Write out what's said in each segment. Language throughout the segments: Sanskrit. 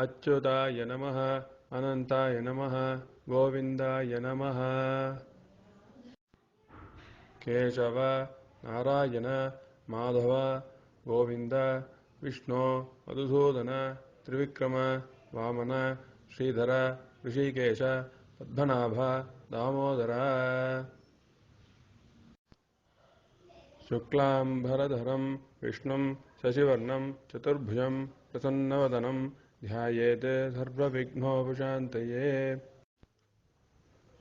अच्युताय नमः अनन्ताय नमः गोविन्दाय नमः। केशव नारायण माधव गोविंद विष्णु मधुसूदन त्रिविक्रम वामन श्रीधर ऋषिकेश पद्मनाभ दामोदर। शुक्लांबरधरं विष्णुं शशिवर्णं चतुर्भुजं प्रसन्नवदनं ध्यायेत् सर्वविघ्नोपशान्तये।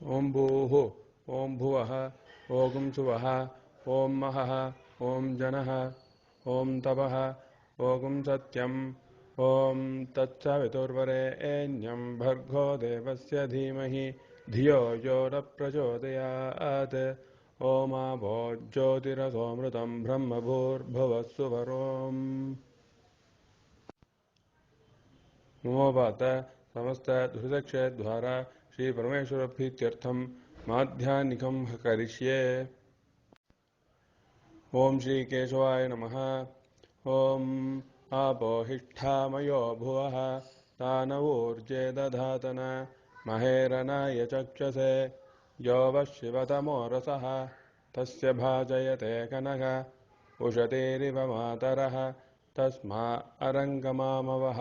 ओं भूः ओं भुवः ओं सुवः ओं महः ओं जनः ओं तपः ओं सत्यम् ओं तत्सवितुर्वरेण्यं भर्गो देवस्य धीमहि धियो यो न प्रचोदयात्। ओमाभो ज्योतिरसोमृतं ब्रह्मभूर्भुवस्सुवरोम्। नमोवात समस्त दुरितक्षयद्वारा श्री परमेश्वर प्रीत्यर्थम माध्याह्निकं करिष्ये। ओं श्री केशवाय नमः। ओं आपोहिष्ठामयो भुवः दानवोर्जे दधातन महेरनाय चक्षसे यो वः शिवतमो रसः तस्य भाजयते कनक उशतीरिव मातरः तस्मा अरङ्गमामवः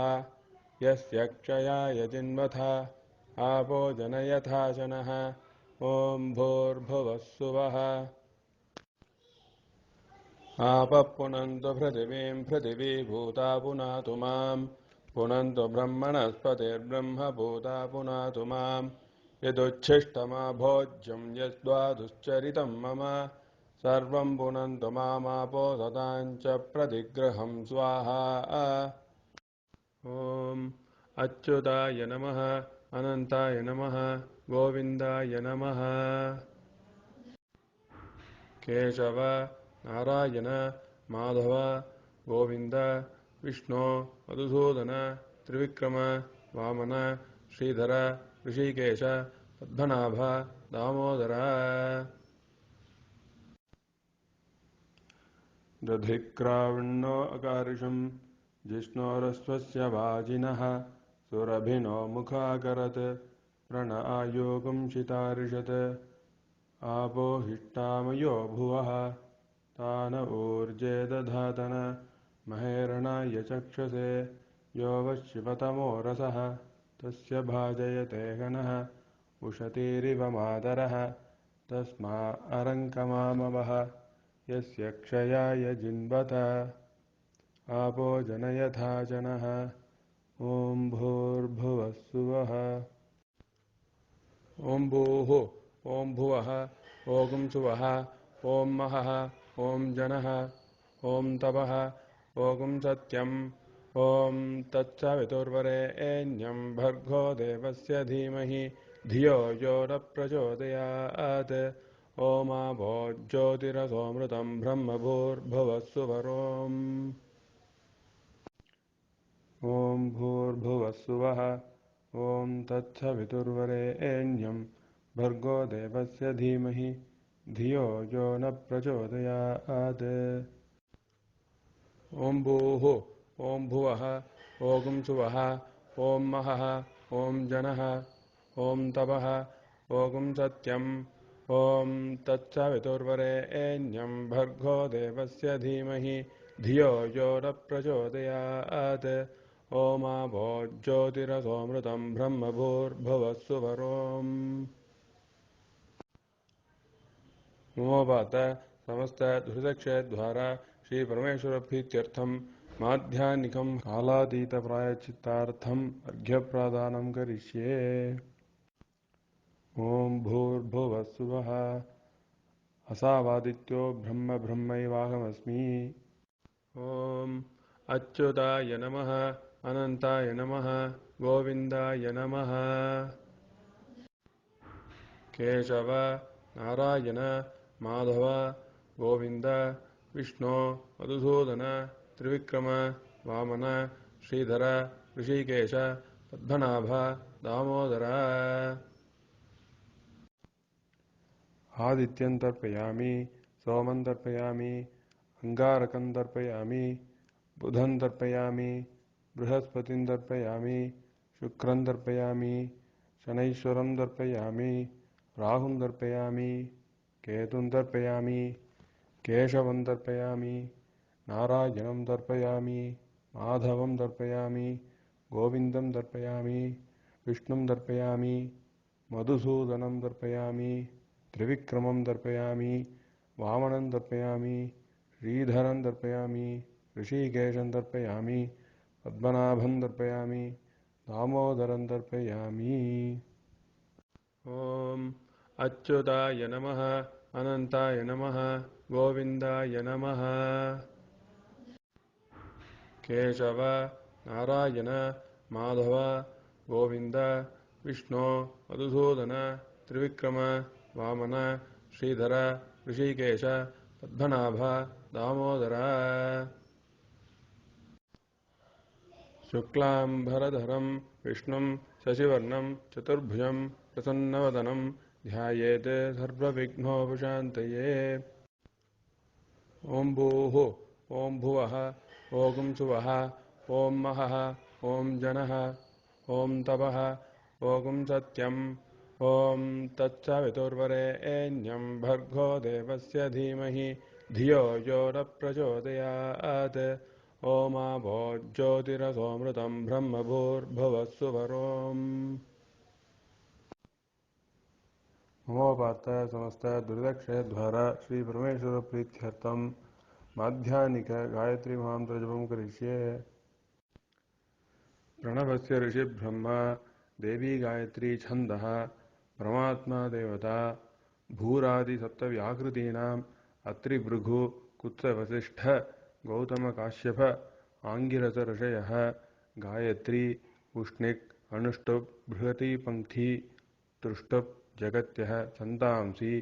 यस्य क्षयाय जिन्वथ आपो जनयथा शनः। ॐ भूर्भुवः सुवः आपः पुनन्तु पृथिवीं पृथिवी भूता पुनातु मां पुनन्तु ब्रह्मणस्पतिर्ब्रह्म भूता पुनातु मां यदुच्छिष्टमाभोज्यं यद्वादुश्चरितं मम सर्वं पुनन्तु मामापो सदाञ्च प्रतिग्रहं स्वाहा। ओम अच्युताय नमः अनंताय नमः गोविंदाय नमः। केशव नारायण माधव गोविंद विष्णु मधुसूदन त्रिविक्रम वामन श्रीधर ऋषिकेश पद्मनाभ दामोदर। दधिक्रावण्णो अकार्षं जिष्णोरस्वस्य वाजिनः सुरभिनो मुखाकरत् प्रण आयोगं शितार्षत्। आपो हिष्ठामयो भुवः तान ऊर्जे दधातन महेरणाय चक्षसे यो वः शिवतमो रसः तस्य भाजयते घनः उशतीरिव मातरः तस्मा अरङ्कमामवः यस्य क्षयाय जिन्वथ आपो जनयथा जनः। ॐ भूर्भुवः सुवः ॐ भूः ॐ भुवः ॐ सुवः ॐ महः ॐ जनः ॐ तपः ॐ सत्यम् ॐ तत्सवितुर्वरेण्यं भर्गो देवस्य धीमहि धियो यो न प्रचोदयात्। ओमाभो ज्योतिरसोमृतं ब्रह्मभूर्भुवस्सुवरोम्। ॐ भूर्भुवः सुवः ॐ तत्सवितुर्वरेण्यं भर्गो देवस्य धीमहि धियो यो न प्रचोदयात्। ॐ भूः ॐ भुवः ॐ सुवः ॐ महः ॐ जनः ॐ तपः ॐ सत्यम् ॐ तत्सवितुर्वरेण्यं भर्गो देवस्य धीमहि धियो यो न प्रचोदयात्। ओमाभो ज्योतिरसोमृतं ब्रह्मभूर्भुवस्सुवरोम्। नमोवात समस्त दुरितक्षयद्वारा श्री परमेश्वर प्रीत्यर्थम माध्याह्निकं कालातीत प्रायश्चित्तार्थम अर्घ्यप्रदानं करिष्ये। ओं भूर्भुवः सुवः असावादित्यो ब्रह्म ब्रह्मैवाहमस्मि। ओं अच्युताय नमः अनंताय नमः गोविंदाय नमः। केशव नारायण माधव गोविंद विष्णु मधुसूदन त्रिविक्रम वामन श्रीधर ऋषिकेश पद्मनाभ दामोदर। आदित्यं तर्पयामि सोमं तर्पयामि अंगारकं तर्पयामि बुधं तर्पयामि बृहस्पतिं तर्पयामि शुक्रं दर्पयामि शनैश्वरं दर्पयामि राहुं दर्पयामि केतुं दर्पयामि केशवं दर्पयामि नारायणं दर्पयामि माधवं दर्पयामि गोविन्दं दर्पयामि विष्णुं दर्पयामि मधुसूदनं दर्पयामि त्रिविक्रमं दर्पयामि वामनं दर्पयामि श्रीधरं दर्पयामि ऋषिकेशं दर्पयामि पद्मनाभं दर्पयामि दामोदरं दर्पयामि। ॐ अच्युताय नमः अनन्ताय नमः गोविन्दाय नमः। केशव नारायण माधव गोविन्द विष्णु मधुसूदन त्रिविक्रम वामन श्रीधर ऋषिकेश पद्मनाभ दामोदर। शुक्लाम्बरधरं विष्णुं शशिवर्णं चतुर्भुजं प्रसन्नवदनं ध्यायेत् सर्वविघ्नोपशान्तये। ॐ भूः ॐ भुवः ॐ सुवः ॐ महः ॐ जनः ॐ तपः ॐ सत्यम् ॐ तत्सवितुर्वरेण्यं भर्गो देवस्य धीमहि धियो यो न प्रचोदयात्। ओमाभो ज्योतिरसोमृतं ब्रह्मभूर्भुवस्सुवरोम्। ममोपात्त समस्त दुर्दक्षेद्वारा श्री परमेश्वर प्रीत्यर्थं माध्याह्निक गायत्री महामंत्र जपं करिष्ये। प्रणवस्य ऋषि ब्रह्मा देवी गायत्री छन्दः परमात्मा देवता भूरादि सप्तव्याकृतीनाम् अत्रि भृगु कुत्स वसिष्ठ गौतम काश्यप आंगिरस ऋषयः गायत्री उष्णिक् अनुष्टुप् बृहती पंक्ति तुष्टुप् जगत्यः छन्दांसि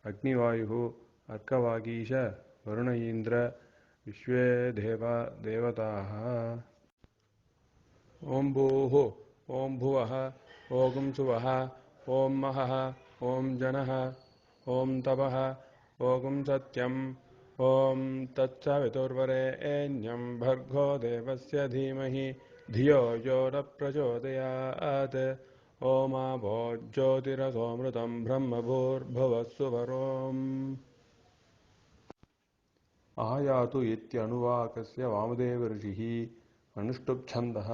अग्निवायुः अर्कवागीश वरुण इंद्र विश्वे देवा देवताः। ॐ भूः ॐ भुवः ॐ सुवः ॐ महः ॐ जनः ॐ तपः ॐ सत्यम् ॐ तत्सवितुर्वरेण्यं भर्गो देवस्य धीमहि धियो यो न प्रचोदयात्। ओमाभो ज्योतिरसोमृतं ब्रह्मभूर्भुवस्सुवरोम्। आयातु इत्यनुवाकस्य वामदेव ऋषिः अनुष्टुप् छन्दः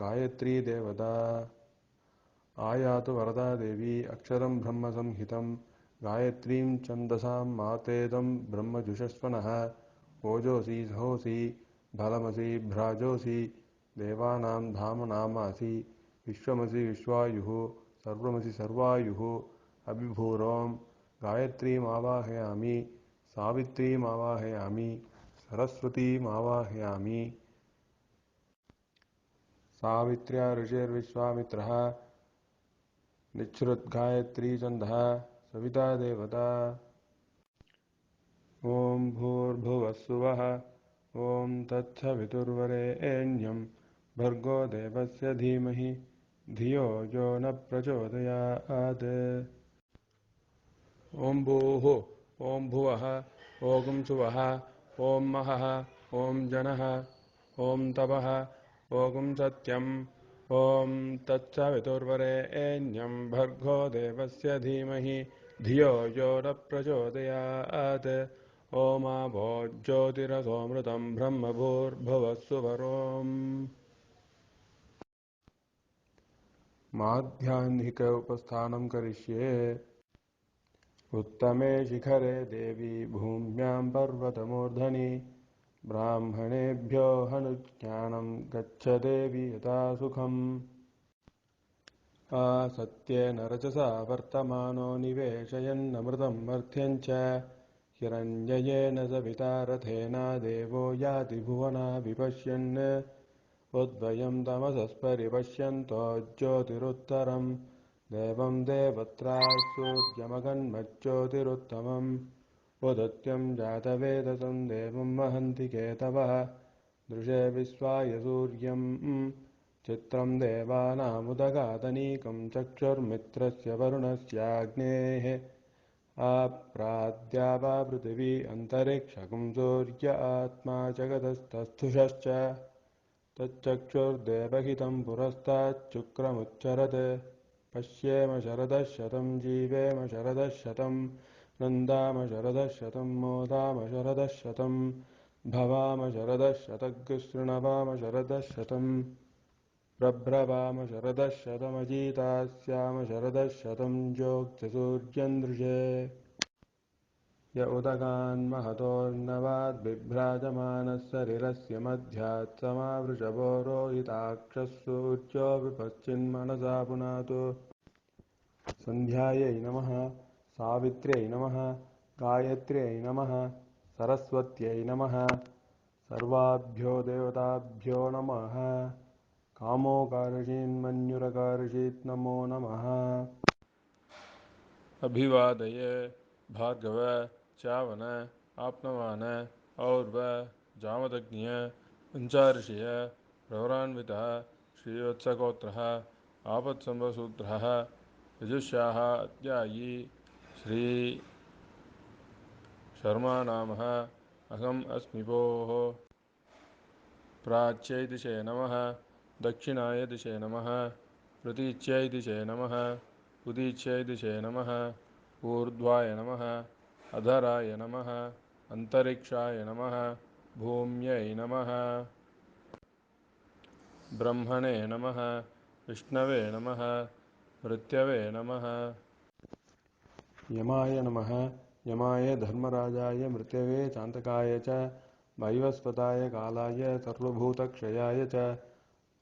गायत्री देवता। आयातु वरदा देवी अक्षरं ब्रह्म संहितं गायत्रीं छन्दसां मातेदं ब्रह्मजुषस्वनः। ओजोऽसि सहोऽसि बलमसि भ्राजोऽसि देवानां धामनामासि विश्वमसि विश्वायुः सर्वमसि सर्वायुः। अभिभूरों गायत्रीमावाहयामि सावित्रीमावाहयामि सरस्वतीमावाहयामि। सावित्र्या ऋषिर्विश्वामित्रः निच्छ्रुतगायत्री छन्दः सविता देवता। ॐ भूर्भुवस्सुवः ॐ तत्सवितुर्वरेण्यं भर्गो देवस्य धीमहि धियो यो न प्रचोदयात्। ॐ भूः ॐ भुवः ॐ सुवः ॐ महः ॐ जनः ॐ तपः ॐ सत्यम् ॐ तत्सवितुर्वरेण्यं भर्गो देवस्य धीमहि धियो यो न प्रचोदयात्। ओमाभो ज्योतिरसोमृतं ब्रह्मभूर्भुवस्सुवरोम्। माध्याह्निक उपस्थानं करिष्ये। उत्तमे शिखरे देवी भूम्यां पर्वतमूर्धनि ब्राह्मणेभ्यो हनुज्ञानं गच्छ देवी यथा सुखम्। आसत्येन रजसा वर्तमानो निवेशयन्नमृतं मर्त्यञ्च हिरण्ययेन सविता रथेना देवो याति भुवना विपश्यन्। उद्वयं तमसस्परिपश्यन्तो ज्योतिरुत्तरं देवं देवत्राः सूर्यमगन्मज्योतिरुत्तमम्। उदत्यं जातवेदसं देवं वहन्ति केतवः दृशे विश्वाय सूर्यं। चित्रं देवानामुदगादनीकं चक्षुर्मित्रस्य वरुणस्याग्नेः। आप्राद्यावा पृथिवी अन्तरिक्षकं सूर्य आत्मा जगतस्तस्थुषश्च तच्चक्षुर्देवहितं पुरस्ताच्चुक्रमुच्चरत् पश्येम शरदः शतं जीवेम शरदः शतं नन्दाम शरदः शतं मोदाम शरदः शतं भवाम शरदः शतगृशृणवाम शरदः शतं प्रभ्रवाम शरदः शतमजीतास्याम शरदः शतं ज्योत्स्यसूर्यन्दृशे य उदगान् महतोर्नवाद्बिभ्राजमानः सरिरस्य मध्यात् समावृषभो रोहिताक्षः सूर्योऽपि पश्चिन्मनसा पुनातु सन्ध्यायै नमः सावित्र्यै नमः गायत्र्यै नमः सरस्वत्यै नमः सर्वाभ्यो देवताभ्यो नमः कामोकारशीन्मन्युरकारशीत् नमो नमः अभिवादये भार्गव चावन आप्नवान और्व जामदग्न्य पंचाऋषिय प्रवरान्वितः श्रीवत्सगोत्रः आपत्संवसूत्रः यजुष्याः अध्यायी श्री शर्मा नामः अहम् अस्मि भोः प्राच्यै दिशे नमः दक्षिणाय दिशे नमः प्रतीच्यै दिशे नमः उदीच्यै दिशे नमः ऊर्ध्वाय नमः अधराय नमः अन्तरिक्षाय नमः भूम्यै नमः ब्रह्मणे नमः विष्णवे नमः मृत्यवे नमः यमाय नमः यमाय धर्मराजाय मृत्यवे चान्तकाय च वैवस्वताय कालाय सर्वभूतक्षयाय च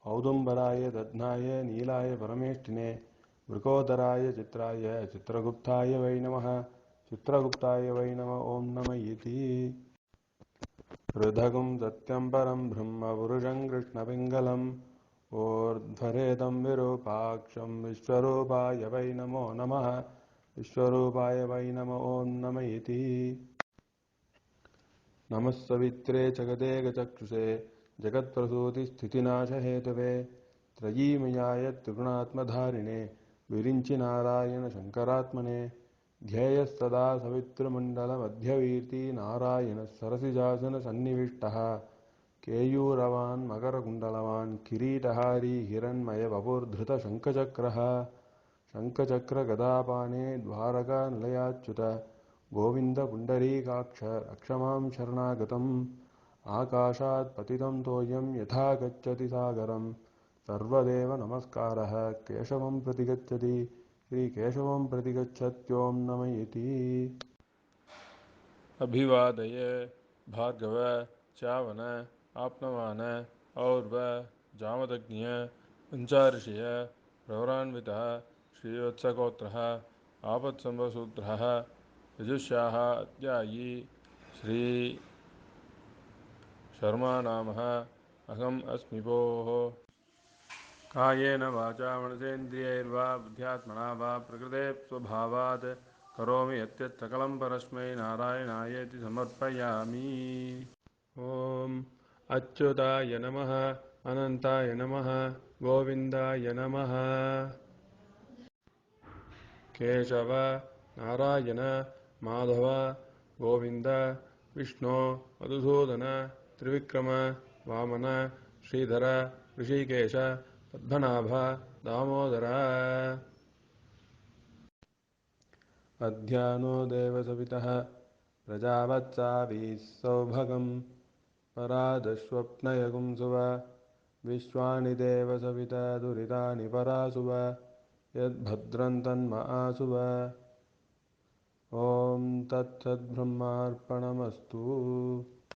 औदुम्बराय दध्नाय नीलाय परमेष्ठिने वृकोदराय चित्राय चित्रगुप्ताय वै नमः चित्रगुप्ताय वै नमः ॐ नम इति हृदगुं सत्यं परं ब्रह्म पुरुषं कृष्णपिङ्गलम् ऊर्ध्वरेदं विरूपाक्षं विश्वरूपाय वै नमो नमः विश्वरूपाय वै नमः ॐ नम इति नमः सवित्रे जगदेकचक्षुषे जगत्प्रसूतिस्थितिनाशहेतवे त्रयीमयाय त्रिगुणात्मधारिणे विरिञ्चि नारायणशङ्करात्मने ध्येयस्तदा सवितृमण्डलमध्यवीति नारायणः सरसिजासनसन्निविष्टः केयूरवान् मकरकुण्डलवान् किरीटहारी हिरण्मयवपुर्धृतशङ्खचक्रः शङ्खचक्रगदापाणे द्वारकानिलयाच्युत गोविन्द पुण्डरीकाक्ष रक्ष मां शरणागतम् आकाशात् पतितं तोयं यथा गच्छति सागरं सर्वदेव नमस्कारः केशवं प्रति गच्छति श्रीकेशवं प्रति गच्छत्यों नम इति अभिवादये भार्गव चावन आप्नवान और्व जामदग्न्य पंचाऋषिय प्रवरान्वितः श्रीवत्सगोत्रः आपत्संवसूत्रः यजुष्याः अध्यायी श्री शर्मा नामः अहम् अस्मि भोः कायेन वाचा मनसेन्द्रियैर्वा बुद्ध्यात्मना वा प्रकृते स्वभावात् करोमि यत् सकलं परस्मै नारायणायेति समर्पयामि ॐ अच्युताय नमः अनन्ताय नमः गोविन्दाय नमः केशव नारायण माधव गोविन्द विष्णु मधुसूदन त्रिविक्रम वामन श्रीधर ऋषिकेश पद्मनाभ दामोदर अध्यानो देवसवितः प्रजावत्साभिः सौभगं परादस्वप्नयगुं सुव विश्वानि देवसविता दुरितानि परासुव यद्भद्रं तन्म आसुव ॐ तत्सद्ब्रह्मार्पणमस्तु।